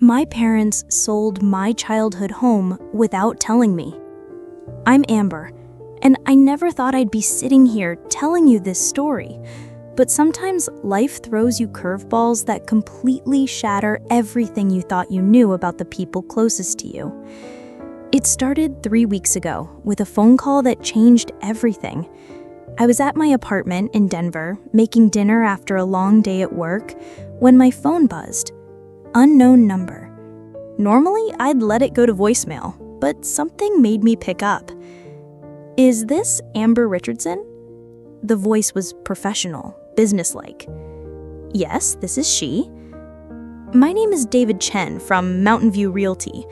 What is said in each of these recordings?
My parents sold my childhood home without telling me. I'm Amber, and I never thought I'd be sitting here telling you this story. But sometimes life throws you curveballs that completely shatter everything you thought you knew about the people closest to you. It started 3 weeks ago with a phone call that changed everything. I was at my apartment in Denver, making dinner after a long day at work, when my phone buzzed. Unknown number. Normally, I'd let it go to voicemail, but something made me pick up. "Is this Amber Richardson?" The voice was professional, businesslike. "Yes, this is she." "My name is David Chen from Mountain View Realty.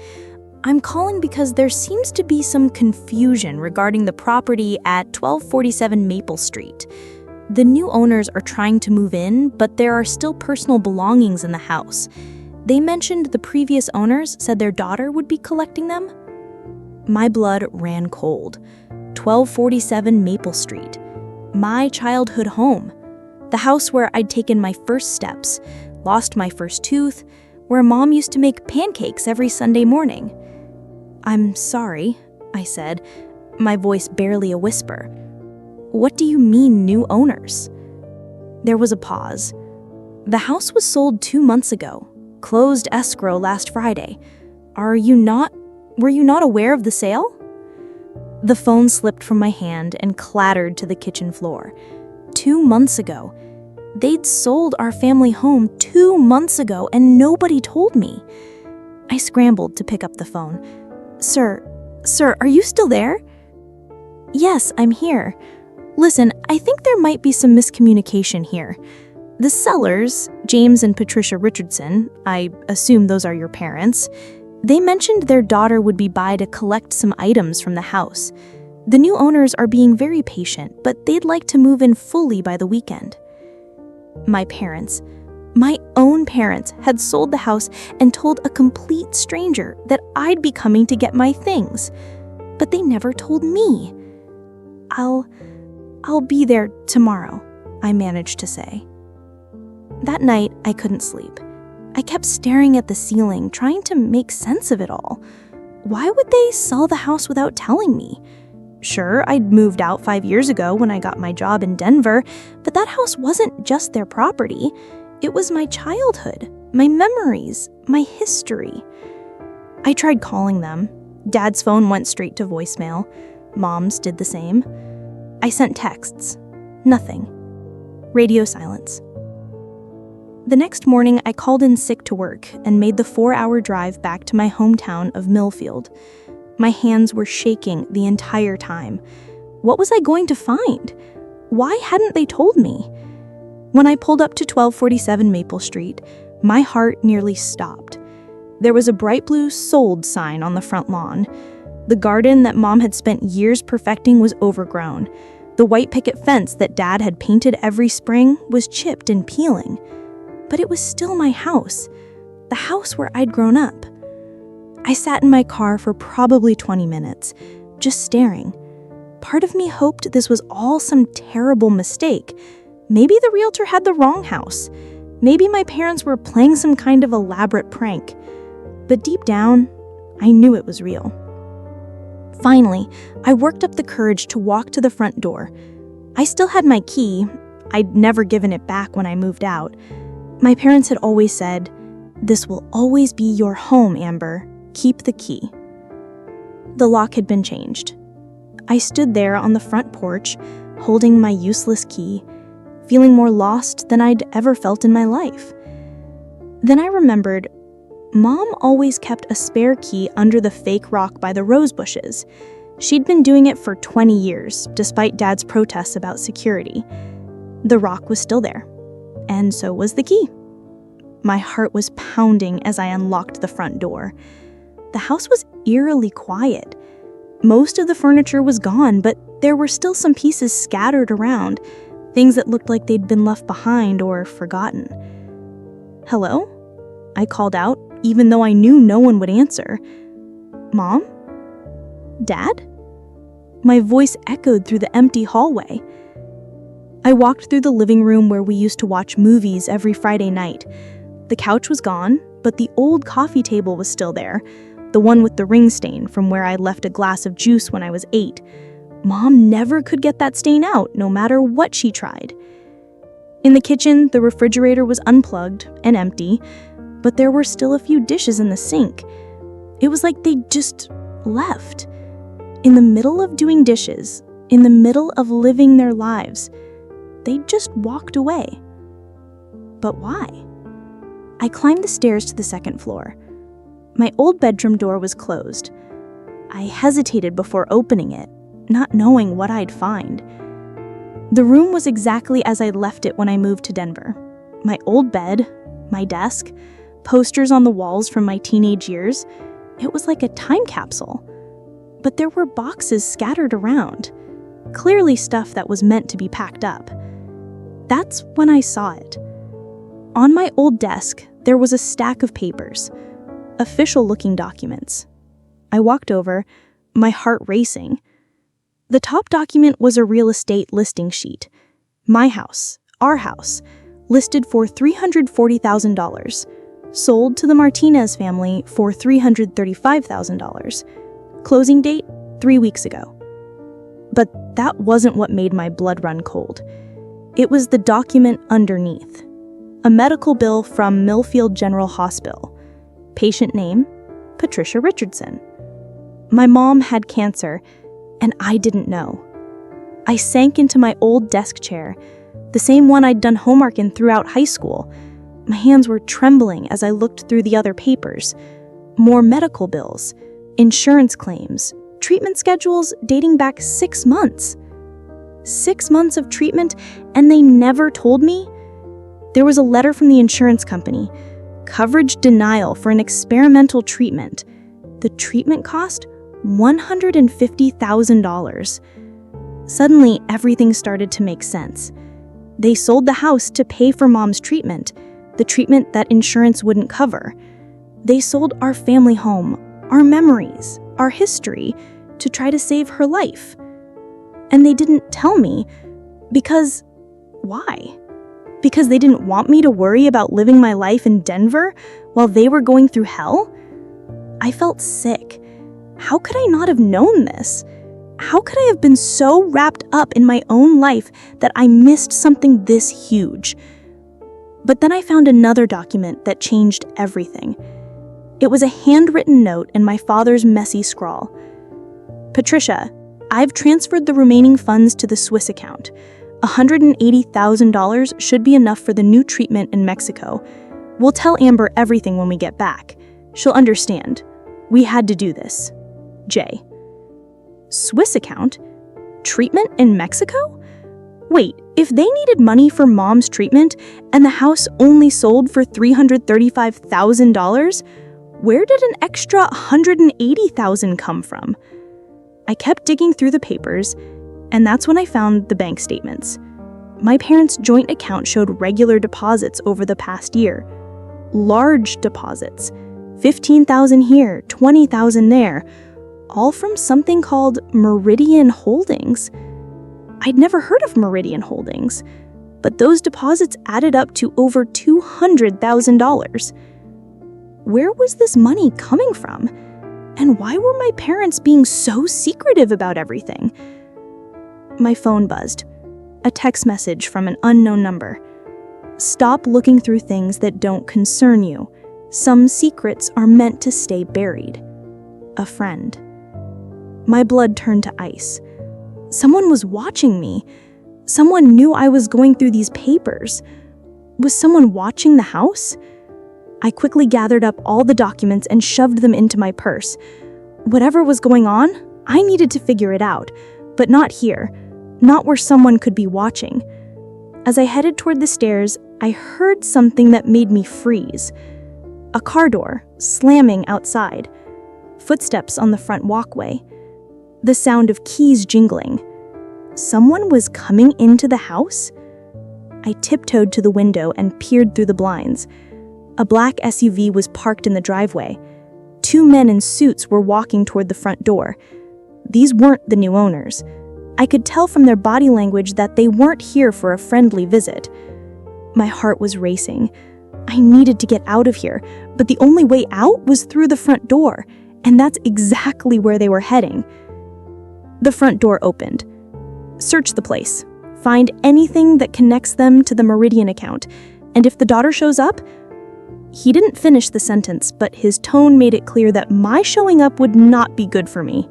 I'm calling because there seems to be some confusion regarding the property at 1247 Maple Street. The new owners are trying to move in, but there are still personal belongings in the house. They mentioned the previous owners said their daughter would be collecting them." My blood ran cold. 1247 Maple Street. My childhood home. The house where I'd taken my first steps, lost my first tooth, where Mom used to make pancakes every Sunday morning. "I'm sorry," I said, my voice barely a whisper. "What do you mean, new owners?" There was a pause. "The house was sold 2 months ago. Closed escrow last Friday. Were you not aware of the sale?" The phone slipped from my hand and clattered to the kitchen floor. 2 months ago. They'd sold our family home 2 months ago and nobody told me. I scrambled to pick up the phone. Sir, are you still there?" "Yes, I'm here. Listen, I think there might be some miscommunication here. The sellers, James and Patricia Richardson, I assume those are your parents, they mentioned their daughter would be by to collect some items from the house. The new owners are being very patient, but they'd like to move in fully by the weekend." My parents, my own parents, had sold the house and told a complete stranger that I'd be coming to get my things. But they never told me. I'll be there tomorrow," I managed to say. That night, I couldn't sleep. I kept staring at the ceiling, trying to make sense of it all. Why would they sell the house without telling me? Sure, I'd moved out 5 years ago when I got my job in Denver, but that house wasn't just their property. It was my childhood, my memories, my history. I tried calling them. Dad's phone went straight to voicemail. Mom's did the same. I sent texts. Nothing. Radio silence. The next morning, I called in sick to work and made the 4-hour drive back to my hometown of Millfield. My hands were shaking the entire time. What was I going to find? Why hadn't they told me? When I pulled up to 1247 Maple Street, my heart nearly stopped. There was a bright blue "Sold" sign on the front lawn. The garden that Mom had spent years perfecting was overgrown. The white picket fence that Dad had painted every spring was chipped and peeling. But it was still my house, the house where I'd grown up. I sat in my car for probably 20 minutes, just staring. Part of me hoped this was all some terrible mistake. Maybe the realtor had the wrong house. Maybe my parents were playing some kind of elaborate prank. But deep down, I knew it was real. Finally, I worked up the courage to walk to the front door. I still had my key. I'd never given it back when I moved out. My parents had always said, "This will always be your home, Amber. Keep the key." The lock had been changed. I stood there on the front porch, holding my useless key, feeling more lost than I'd ever felt in my life. Then I remembered, Mom always kept a spare key under the fake rock by the rose bushes. She'd been doing it for 20 years, despite Dad's protests about security. The rock was still there. And so was the key. My heart was pounding as I unlocked the front door. The house was eerily quiet. Most of the furniture was gone, but there were still some pieces scattered around, things that looked like they'd been left behind or forgotten. "Hello?" I called out, even though I knew no one would answer. "Mom? Dad?" My voice echoed through the empty hallway. I walked through the living room where we used to watch movies every Friday night. The couch was gone, but the old coffee table was still there, the one with the ring stain from where I left a glass of juice when I was 8. Mom never could get that stain out, no matter what she tried. In the kitchen, the refrigerator was unplugged and empty, but there were still a few dishes in the sink. It was like they just left. In the middle of doing dishes, in the middle of living their lives, they just walked away. But why? I climbed the stairs to the second floor. My old bedroom door was closed. I hesitated before opening it, not knowing what I'd find. The room was exactly as I'd left it when I moved to Denver. My old bed, my desk, posters on the walls from my teenage years. It was like a time capsule. But there were boxes scattered around, clearly stuff that was meant to be packed up. That's when I saw it. On my old desk, there was a stack of papers, official-looking documents. I walked over, my heart racing. The top document was a real estate listing sheet. My house, our house, listed for $340,000. Sold to the Martinez family for $335,000. Closing date, 3 weeks ago. But that wasn't what made my blood run cold. It was the document underneath. A medical bill from Millfield General Hospital. Patient name, Patricia Richardson. My mom had cancer, and I didn't know. I sank into my old desk chair, the same one I'd done homework in throughout high school. My hands were trembling as I looked through the other papers. More medical bills, insurance claims, treatment schedules dating back 6 months. 6 months of treatment, and they never told me? There was a letter from the insurance company. Coverage denial for an experimental treatment. The treatment cost $150,000. Suddenly, everything started to make sense. They sold the house to pay for Mom's treatment, the treatment that insurance wouldn't cover. They sold our family home, our memories, our history, to try to save her life. And they didn't tell me because why? Because they didn't want me to worry about living my life in Denver while they were going through hell? I felt sick. How could I not have known this? How could I have been so wrapped up in my own life that I missed something this huge? But then I found another document that changed everything. It was a handwritten note in my father's messy scrawl. Patricia, I've transferred the remaining funds to the Swiss account. $180,000 should be enough for the new treatment in Mexico. We'll tell Amber everything when we get back. She'll understand. We had to do this. Jay. Swiss account? Treatment in Mexico? Wait, if they needed money for Mom's treatment and the house only sold for $335,000, where did an extra $180,000 come from? I kept digging through the papers, and that's when I found the bank statements. My parents' joint account showed regular deposits over the past year. Large deposits. $15,000 here, $20,000 there, all from something called Meridian Holdings. I'd never heard of Meridian Holdings, but those deposits added up to over $200,000. Where was this money coming from? And why were my parents being so secretive about everything? My phone buzzed. A text message from an unknown number. Stop looking through things that don't concern you. Some secrets are meant to stay buried. A friend. My blood turned to ice. Someone was watching me. Someone knew I was going through these papers. Was someone watching the house? I quickly gathered up all the documents and shoved them into my purse. Whatever was going on, I needed to figure it out, but not here, not where someone could be watching. As I headed toward the stairs, I heard something that made me freeze. A car door slamming outside. Footsteps on the front walkway. The sound of keys jingling. Someone was coming into the house? I tiptoed to the window and peered through the blinds. A black SUV was parked in the driveway. 2 men in suits were walking toward the front door. These weren't the new owners. I could tell from their body language that they weren't here for a friendly visit. My heart was racing. I needed to get out of here, but the only way out was through the front door, and that's exactly where they were heading. The front door opened. Search the place. Find anything that connects them to the Meridian account, and if the daughter shows up... He didn't finish the sentence, but his tone made it clear that my showing up would not be good for me.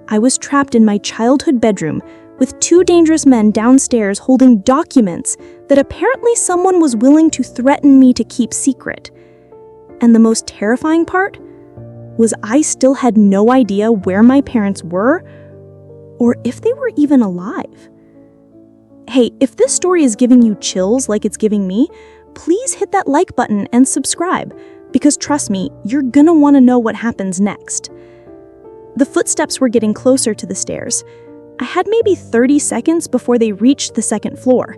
I was trapped in my childhood bedroom with two dangerous men downstairs holding documents that apparently someone was willing to threaten me to keep secret. And the most terrifying part was I still had no idea where my parents were or if they were even alive. Hey, if this story is giving you chills like it's giving me, please hit that like button and subscribe, because trust me, you're gonna want to know what happens next. The footsteps were getting closer to the stairs. I had maybe 30 seconds before they reached the second floor.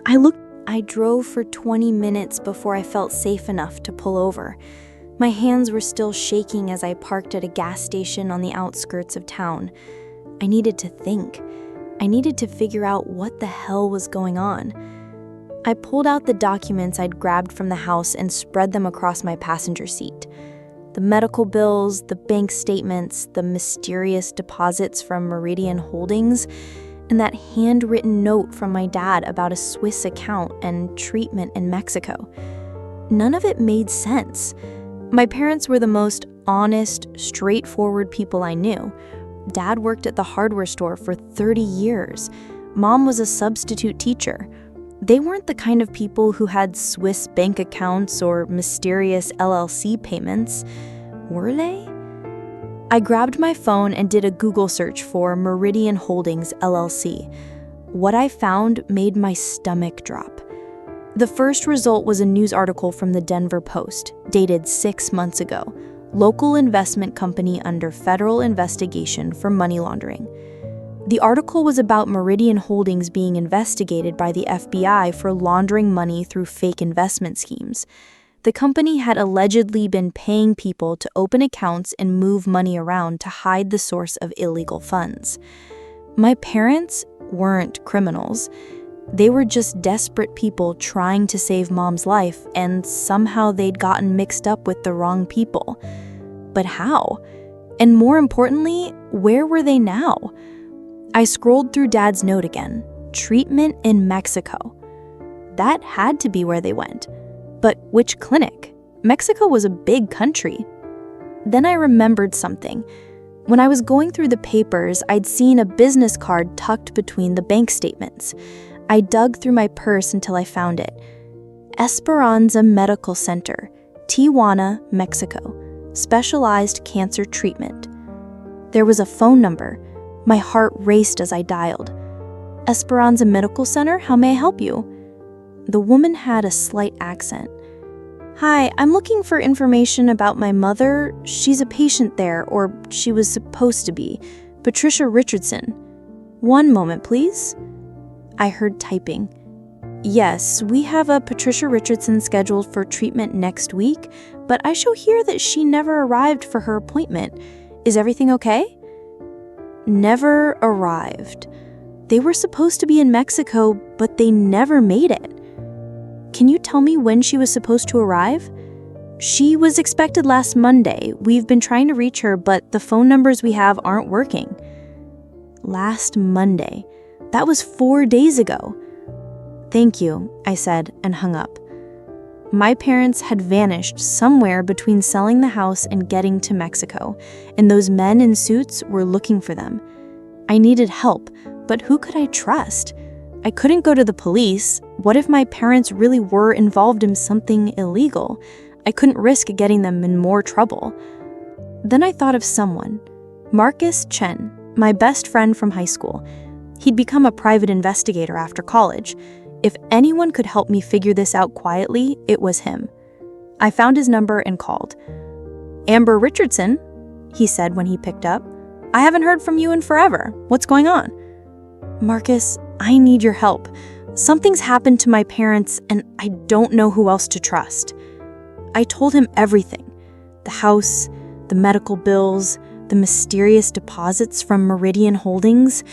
I drove for 20 minutes before I felt safe enough to pull over. My hands were still shaking as I parked at a gas station on the outskirts of town. I needed to think. I needed to figure out what the hell was going on. I pulled out the documents I'd grabbed from the house and spread them across my passenger seat. The medical bills, the bank statements, the mysterious deposits from Meridian Holdings, and that handwritten note from my dad about a Swiss account and treatment in Mexico. None of it made sense. My parents were the most honest, straightforward people I knew. Dad worked at the hardware store for 30 years. Mom was a substitute teacher. They weren't the kind of people who had Swiss bank accounts or mysterious LLC payments, were they? I grabbed my phone and did a Google search for Meridian Holdings LLC. What I found made my stomach drop. The first result was a news article from the Denver Post, dated 6 months ago. Local investment company under federal investigation for money laundering. The article was about Meridian Holdings being investigated by the FBI for laundering money through fake investment schemes. The company had allegedly been paying people to open accounts and move money around to hide the source of illegal funds. My parents weren't criminals. They were just desperate people trying to save Mom's life, and somehow they'd gotten mixed up with the wrong people. But how? And more importantly, where were they now? I scrolled through Dad's note again. Treatment in Mexico. That had to be where they went. But which clinic? Mexico was a big country. Then I remembered something. When I was going through the papers, I'd seen a business card tucked between the bank statements. I dug through my purse until I found it. Esperanza Medical Center, Tijuana, Mexico. Specialized cancer treatment. There was a phone number. My heart raced as I dialed. Esperanza Medical Center, how may I help you? The woman had a slight accent. Hi, I'm looking for information about my mother. She's a patient there, or she was supposed to be. Patricia Richardson. One moment, please. I heard typing. Yes, we have a Patricia Richardson scheduled for treatment next week, but I show here that she never arrived for her appointment. Is everything okay? Never arrived. They were supposed to be in Mexico, but they never made it. Can you tell me when she was supposed to arrive? She was expected last Monday. We've been trying to reach her, but the phone numbers we have aren't working. Last Monday. That was 4 days ago. Thank you, I said and hung up. My parents had vanished somewhere between selling the house and getting to Mexico, and those men in suits were looking for them. I needed help, but who could I trust? I couldn't go to the police. What if my parents really were involved in something illegal? I couldn't risk getting them in more trouble. Then I thought of someone. Marcus Chen, my best friend from high school. He'd become a private investigator after college. If anyone could help me figure this out quietly, it was him. I found his number and called. Amber Richardson, he said when he picked up. I haven't heard from you in forever. What's going on? Marcus, I need your help. Something's happened to my parents and I don't know who else to trust. I told him everything. The house, the medical bills, the mysterious deposits from Meridian Holdings,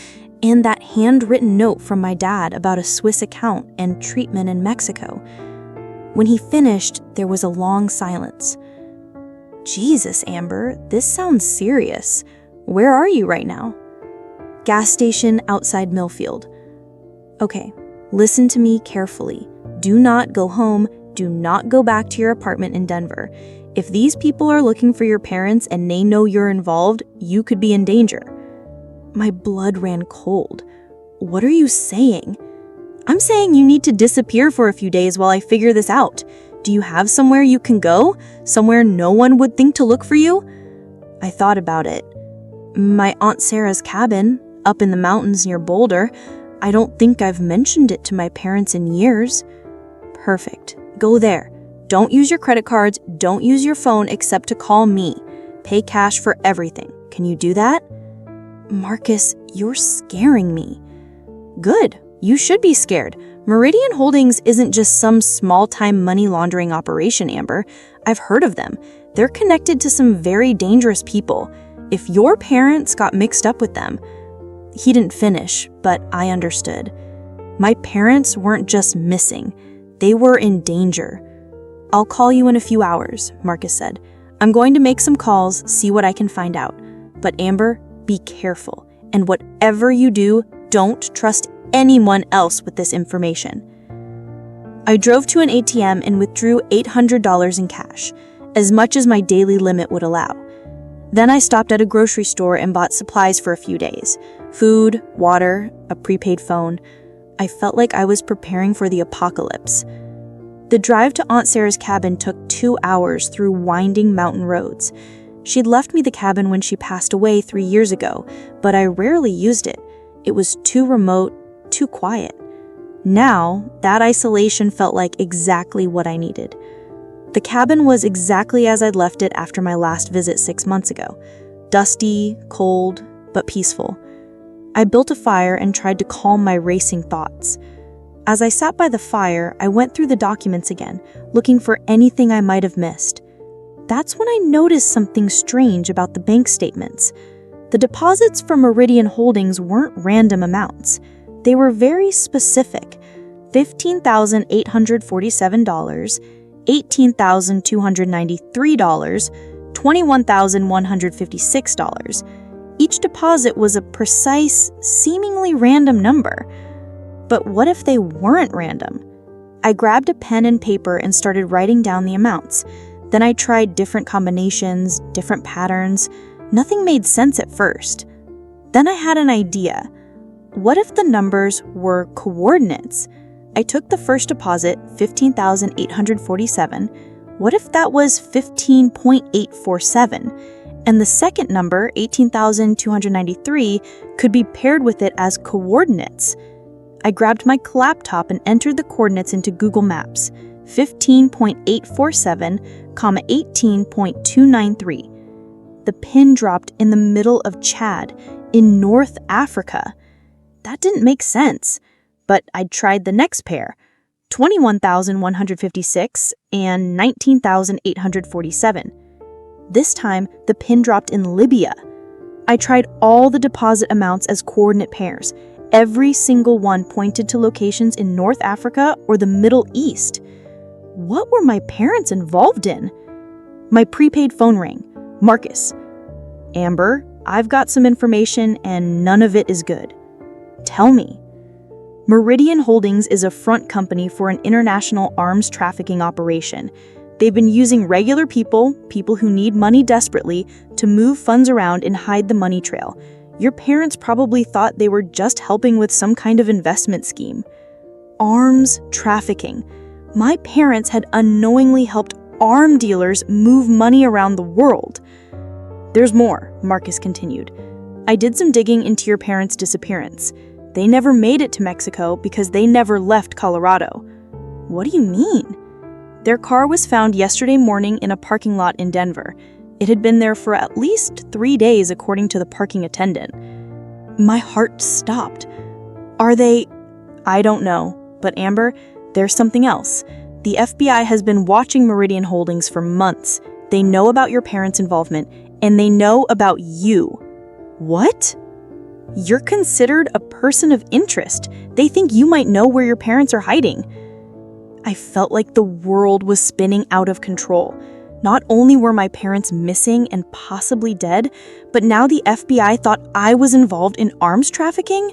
and that handwritten note from my dad about a Swiss account and treatment in Mexico. When he finished, there was a long silence. Jesus, Amber, this sounds serious. Where are you right now? Gas station outside Millfield. Okay, listen to me carefully. Do not go home. Do not go back to your apartment in Denver. If these people are looking for your parents and they know you're involved, you could be in danger. My blood ran cold. What are you saying? I'm saying you need to disappear for a few days while I figure this out. Do you have somewhere you can go? Somewhere no one would think to look for you? I thought about it. My Aunt Sarah's cabin, up in the mountains near Boulder. I don't think I've mentioned it to my parents in years. Perfect. Go there. Don't use your credit cards. Don't use your phone except to call me. Pay cash for everything. Can you do that? Marcus, you're scaring me. Good. You should be scared. Meridian Holdings isn't just some small-time money laundering operation, Amber. I've heard of them. They're connected to some very dangerous people. If your parents got mixed up with them... He didn't finish, but I understood. My parents weren't just missing. They were in danger. I'll call you in a few hours, Marcus said. I'm going to make some calls, see what I can find out. But Amber, be careful. And whatever you do, don't trust anyone else with this information. I drove to an ATM and withdrew $800 in cash, as much as my daily limit would allow. Then I stopped at a grocery store and bought supplies for a few days. Food, water, a prepaid phone. I felt like I was preparing for the apocalypse. The drive to Aunt Sarah's cabin took 2 hours through winding mountain roads. She'd left me the cabin when she passed away 3 years ago, but I rarely used it. It was too remote, too quiet. Now, that isolation felt like exactly what I needed. The cabin was exactly as I'd left it after my last visit 6 months ago. Dusty, cold, but peaceful. I built a fire and tried to calm my racing thoughts. As I sat by the fire, I went through the documents again, looking for anything I might have missed. That's when I noticed something strange about the bank statements. The deposits from Meridian Holdings weren't random amounts. They were very specific. $15,847, $18,293, $21,156. Each deposit was a precise, seemingly random number. But what if they weren't random? I grabbed a pen and paper and started writing down the amounts. Then I tried different combinations, different patterns. Nothing made sense at first. Then I had an idea. What if the numbers were coordinates? I took the first deposit, $15,847. What if that was 15.847? And the second number, $18,293, could be paired with it as coordinates. I grabbed my laptop and entered the coordinates into Google Maps, 15.847, 18.293. The pin dropped in the middle of Chad, in North Africa. That didn't make sense, but I tried the next pair, 21,156 and 19,847. This time, the pin dropped in Libya. I tried all the deposit amounts as coordinate pairs. Every single one pointed to locations in North Africa or the Middle East. What were my parents involved in? My prepaid phone rang. Marcus. Amber, I've got some information and none of it is good. Tell me. Meridian Holdings is a front company for an international arms trafficking operation. They've been using regular people who need money desperately, to move funds around and hide the money trail. Your parents probably thought they were just helping with some kind of investment scheme. Arms trafficking. My parents had unknowingly helped arm dealers move money around the world. There's more, Marcus continued. I did some digging into your parents' disappearance. They never made it to Mexico because they never left Colorado. What do you mean? Their car was found yesterday morning in a parking lot in Denver. It had been there for at least 3 days, according to the parking attendant. My heart stopped. Are they... I don't know. But Amber, there's something else. The FBI has been watching Meridian Holdings for months. They know about your parents' involvement, and they know about you. What? You're considered a person of interest. They think you might know where your parents are hiding. I felt like the world was spinning out of control. Not only were my parents missing and possibly dead, but now the FBI thought I was involved in arms trafficking?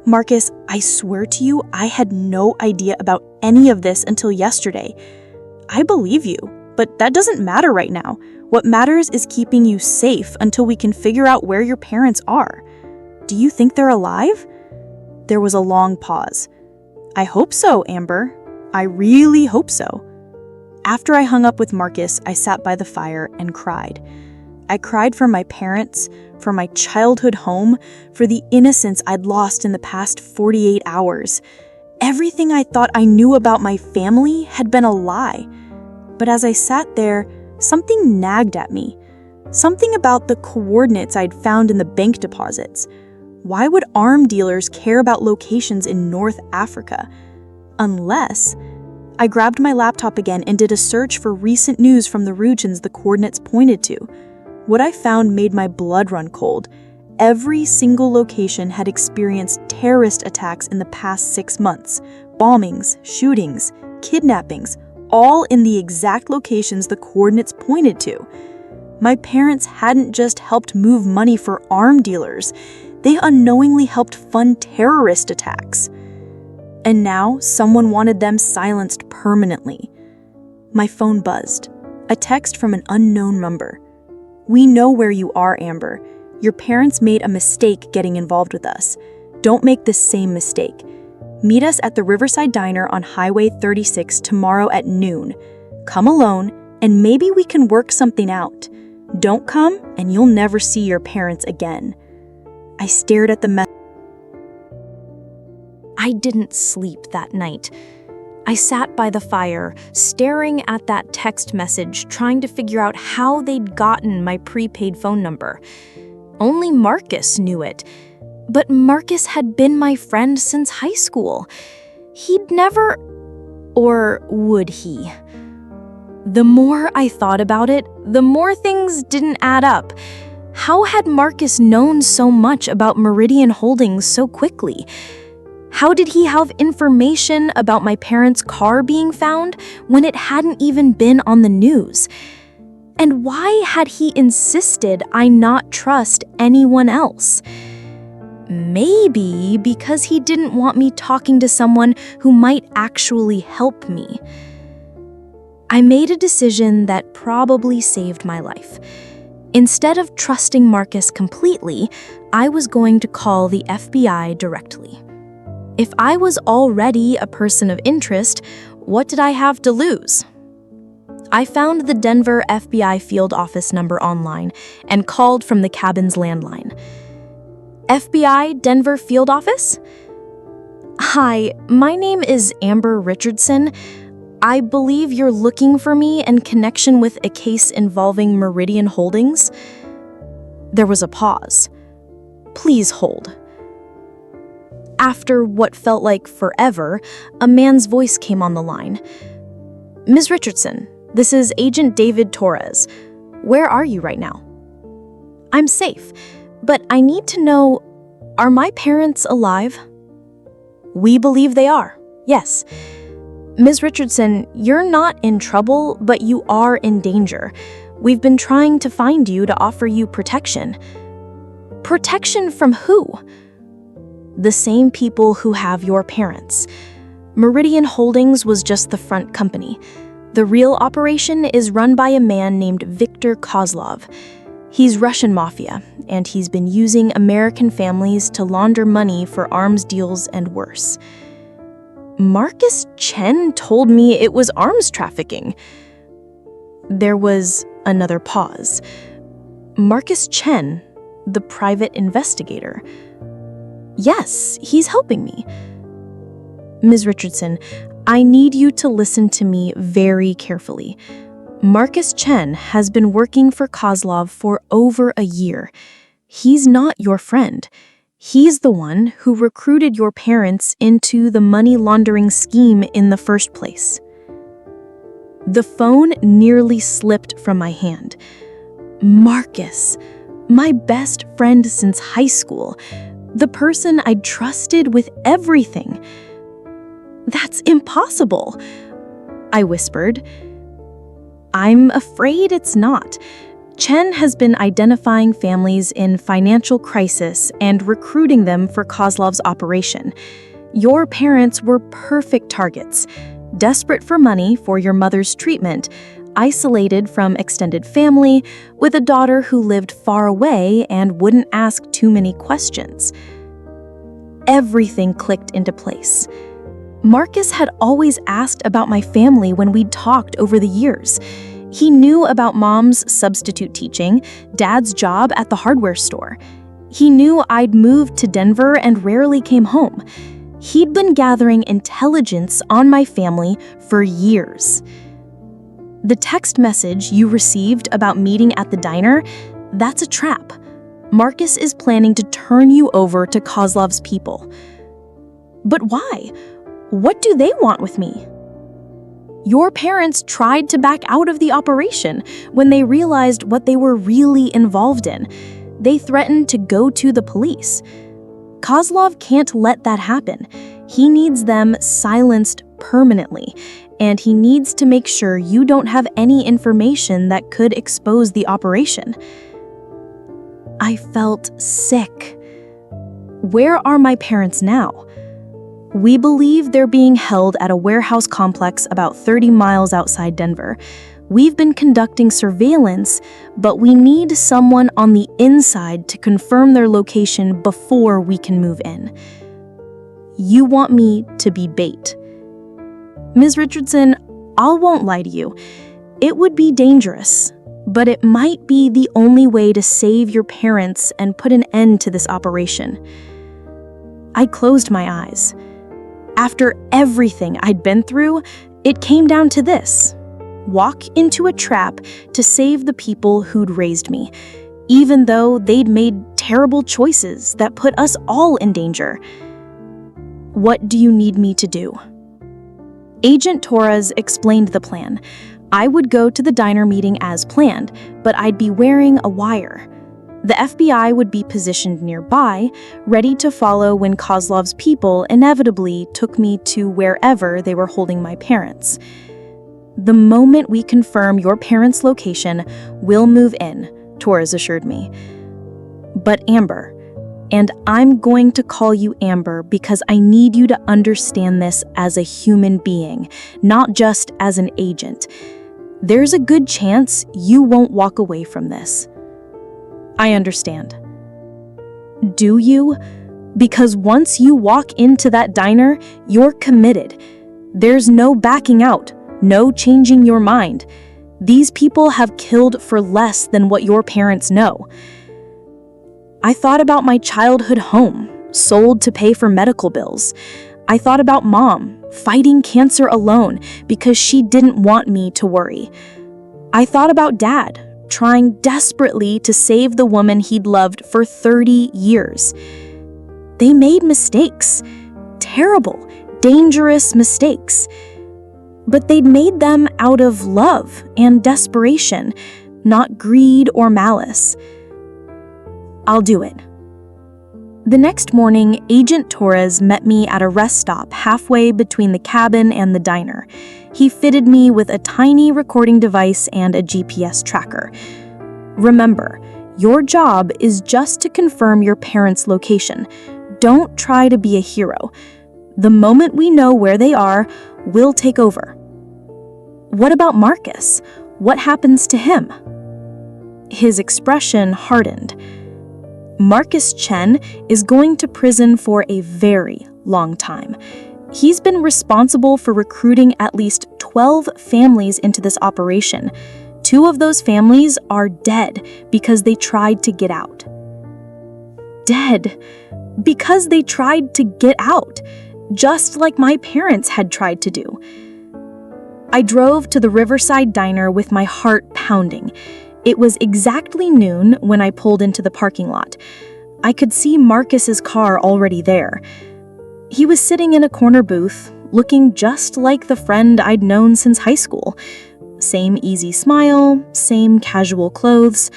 Marcus, I swear to you, I had no idea about any of this until yesterday. I believe you, but that doesn't matter right now. What matters is keeping you safe until we can figure out where your parents are. Do you think they're alive? There was a long pause. I hope so, Amber. I really hope so. After I hung up with Marcus, I sat by the fire and cried. I cried for my parents, for my childhood home, for the innocence I'd lost in the past 48 hours. Everything I thought I knew about my family had been a lie. But as I sat there, something nagged at me. Something about the coordinates I'd found in the bank deposits. Why would arm dealers care about locations in North Africa? Unless... I grabbed my laptop again and did a search for recent news from the regions the coordinates pointed to. What I found made my blood run cold. Every single location had experienced terrorist attacks in the past 6 months. Bombings, shootings, kidnappings, all in the exact locations the coordinates pointed to. My parents hadn't just helped move money for arm dealers. They unknowingly helped fund terrorist attacks. And now, someone wanted them silenced permanently. My phone buzzed. A text from an unknown number. "We know where you are, Amber. Your parents made a mistake getting involved with us. Don't make the same mistake. Meet us at the Riverside Diner on Highway 36 tomorrow at noon. Come alone, and maybe we can work something out. Don't come, and you'll never see your parents again." I stared at the message. I didn't sleep that night. I sat by the fire, staring at that text message, trying to figure out how they'd gotten my prepaid phone number. Only Marcus knew it. But Marcus had been my friend since high school. He'd never... Or would he? The more I thought about it, the more things didn't add up. How had Marcus known so much about Meridian Holdings so quickly? How did he have information about my parents' car being found when it hadn't even been on the news? And why had he insisted I not trust anyone else? Maybe because he didn't want me talking to someone who might actually help me. I made a decision that probably saved my life. Instead of trusting Marcus completely, I was going to call the FBI directly. If I was already a person of interest, what did I have to lose? I found the Denver FBI field office number online and called from the cabin's landline. FBI Denver field office? Hi, my name is Amber Richardson. I believe you're looking for me in connection with a case involving Meridian Holdings. There was a pause. Please hold. After what felt like forever, a man's voice came on the line. Ms. Richardson, this is Agent David Torres. Where are you right now? I'm safe, but I need to know, are my parents alive? We believe they are, yes. Ms. Richardson, you're not in trouble, but you are in danger. We've been trying to find you to offer you protection. Protection from who? The same people who have your parents. Meridian Holdings was just the front company. The real operation is run by a man named Viktor Kozlov. He's Russian mafia, and he's been using American families to launder money for arms deals and worse. Marcus Chen told me it was arms trafficking. There was another pause. Marcus Chen, the private investigator. Yes, he's helping me. Ms. Richardson, I need you to listen to me very carefully. Marcus Chen has been working for Kozlov for over a year. He's not your friend. He's the one who recruited your parents into the money laundering scheme in the first place. The phone nearly slipped from my hand. Marcus, my best friend since high school, the person I trusted with everything. That's impossible. I whispered. I'm afraid it's not. Chen has been identifying families in financial crisis and recruiting them for Kozlov's operation. Your parents were perfect targets, desperate for money for your mother's treatment, isolated from extended family, with a daughter who lived far away and wouldn't ask too many questions. Everything clicked into place. Marcus had always asked about my family when we'd talked over the years. He knew about Mom's substitute teaching, Dad's job at the hardware store. He knew I'd moved to Denver and rarely came home. He'd been gathering intelligence on my family for years. The text message you received about meeting at the diner, that's a trap. Marcus is planning to turn you over to Kozlov's people. But why? What do they want with me? Your parents tried to back out of the operation when they realized what they were really involved in. They threatened to go to the police. Kozlov can't let that happen. He needs them silenced permanently, and he needs to make sure you don't have any information that could expose the operation. I felt sick. Where are my parents now? We believe they're being held at a warehouse complex about 30 miles outside Denver. We've been conducting surveillance, but we need someone on the inside to confirm their location before we can move in. You want me to be bait. Ms. Richardson, I won't lie to you. It would be dangerous, but it might be the only way to save your parents and put an end to this operation. I closed my eyes. After everything I'd been through, it came down to this: walk into a trap to save the people who'd raised me, even though they'd made terrible choices that put us all in danger. What do you need me to do? Agent Torres explained the plan. I would go to the diner meeting as planned, but I'd be wearing a wire. The FBI would be positioned nearby, ready to follow when Kozlov's people inevitably took me to wherever they were holding my parents. The moment we confirm your parents' location, we'll move in, Torres assured me. But Amber, and I'm going to call you Amber because I need you to understand this as a human being, not just as an agent. There's a good chance you won't walk away from this. I understand. Do you? Because once you walk into that diner, you're committed. There's no backing out, no changing your mind. These people have killed for less than what your parents know. I thought about my childhood home, sold to pay for medical bills. I thought about Mom, fighting cancer alone because she didn't want me to worry. I thought about Dad, trying desperately to save the woman he'd loved for 30 years. They made mistakes, terrible, dangerous mistakes. But they'd made them out of love and desperation, not greed or malice. I'll do it. The next morning, Agent Torres met me at a rest stop halfway between the cabin and the diner. He fitted me with a tiny recording device and a GPS tracker. Remember, your job is just to confirm your parents' location. Don't try to be a hero. The moment we know where they are, we'll take over. What about Marcus? What happens to him? His expression hardened. Marcus Chen is going to prison for a very long time. He's been responsible for recruiting at least 12 families into this operation. 2 of those families are dead because they tried to get out. Dead because they tried to get out, just like my parents had tried to do. I drove to the Riverside Diner with my heart pounding. It was exactly noon when I pulled into the parking lot. I could see Marcus's car already there. He was sitting in a corner booth, looking just like the friend I'd known since high school. Same easy smile, same casual clothes.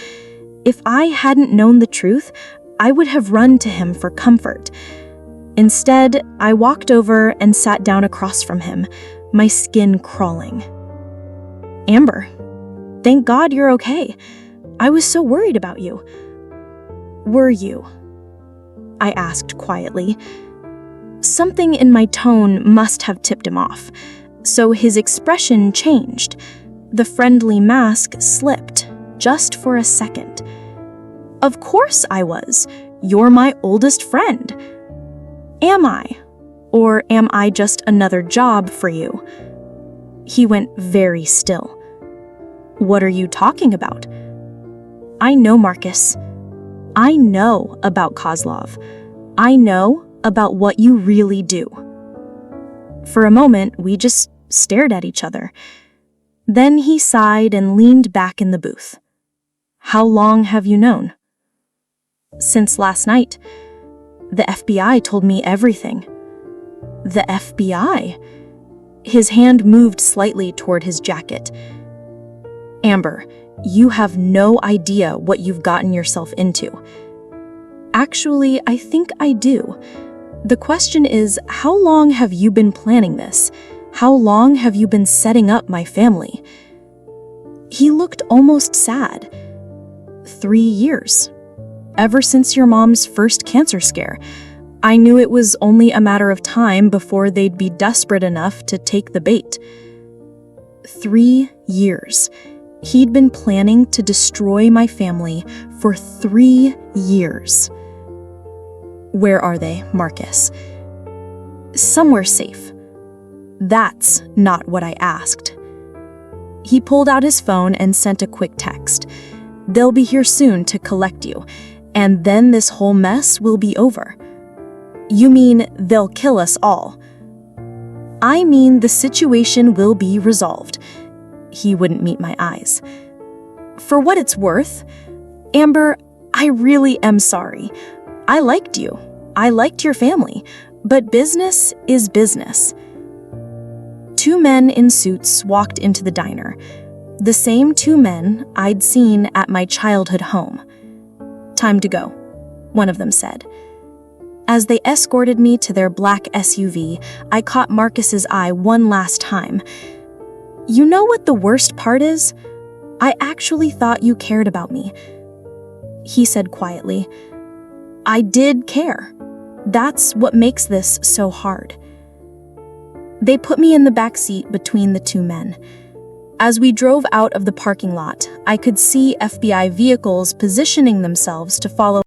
If I hadn't known the truth, I would have run to him for comfort. Instead, I walked over and sat down across from him, my skin crawling. "Amber, thank God you're okay. I was so worried about you." "Were you?" I asked quietly. Something in my tone must have tipped him off, so his expression changed. The friendly mask slipped, just for a second. "Of course I was. You're my oldest friend." "Am I? Or am I just another job for you?" He went very still. "What are you talking about?" "I know, Marcus. I know about Kozlov. I know about what you really do." For a moment, we just stared at each other. Then he sighed and leaned back in the booth. "How long have you known?" "Since last night. The FBI told me everything." "The FBI?" His hand moved slightly toward his jacket. "Amber, you have no idea what you've gotten yourself into." "Actually, I think I do. The question is, how long have you been planning this? How long have you been setting up my family?" He looked almost sad. 3 years. Ever since your mom's first cancer scare. I knew it was only a matter of time before they'd be desperate enough to take the bait. 3 years. He'd been planning to destroy my family for 3 years. "Where are they, Marcus?" "Somewhere safe." That's not what I asked. He pulled out his phone and sent a quick text. "They'll be here soon to collect you, and then this whole mess will be over." "You mean they'll kill us all?" "I mean the situation will be resolved." He wouldn't meet my eyes. "For what it's worth, Amber, I really am sorry. I liked you. I liked your family. But business is business." 2 men in suits walked into the diner. The same 2 men I'd seen at my childhood home. "Time to go," one of them said. As they escorted me to their black SUV, I caught Marcus's eye one last time. "You know what the worst part is? I actually thought you cared about me." He said quietly, "I did care. That's what makes this so hard." They put me in the back seat between the 2 men. As we drove out of the parking lot, I could see FBI vehicles positioning themselves to follow